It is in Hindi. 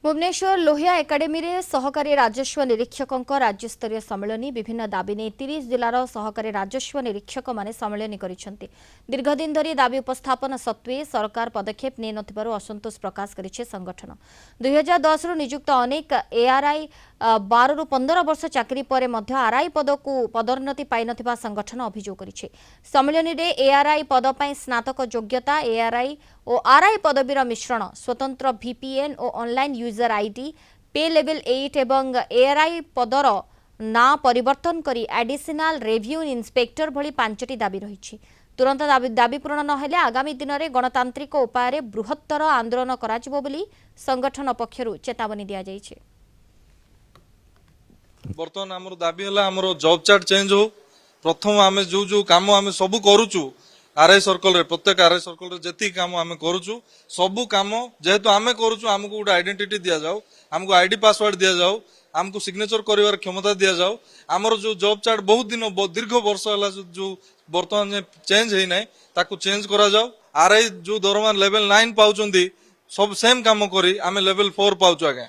भुवनेश्वर लोहिया एकाडेमी रे सहकारी राजस्व निरीक्षकों राज्यस्तरीय सम्मेलन विभिन्न दाबी नहीं 30 जिलार सहकारी राजस्व निरीक्षक माने सम्मेलन करिसेंती। दीर्घदिन धरी दाबी उपस्थापन सत्वे सरकार पदक्षेप नहीं नथिबारु असंतोष प्रकाश करिছে संगठन। 2010 रु नियुक्त अनेक एआरआई 12 रु 15 वर्ष चाकरी पर मध्य आरआई पद को पदोन्नति पाई नथिबा संगठन अभियोग करिছে। सम्मेलन रे एआरआई पद पई स्नातक योग्यता एआरआई और आरआई पदवीर मिश्रण स्वतंत्र VPN और ऑनलाइन यूजर आईडी पे लेवल 8 एवं एआरआई पदर ना परिवर्तन करी एडिशनल रेव्यू इंस्पेक्टर भली 5टी दाबी रही। तुरंत दाबी पूरण नहेले आगामी दिन में गणतांत्रिक उपाय बृहत्तर आंदोलन कराजिबो बोली संगठन पक्षरु चेतावनी दिया जायछि। बर्तमान आमर दाबी हला आमर जॉब चार्ट चेंज हो। प्रथम आमे जो जो काम आमे सब करूचु आरआई सर्कल रे प्रत्येक आरआई सर्कल रे जति काम आमे करूचु सबु काम जेहेतु आमे करूचु हमको गोटे आइडेंटिटी दिया जाऊ, हमको आईडी पासवर्ड दिया जाऊ, हमको सिग्नेचर करिवार क्षमता दिया जाऊ। आमर जो जॉब चार्ट बहुत दिन दीर्घ वर्ष हला जो वर्तमान चेंज है ना ताकू चेंज करा जाऊ। आरआई जो दरमान लेवल 9 पाउचंदी सब सेम काम करी आमे लेवल 4 पाउचु आगे।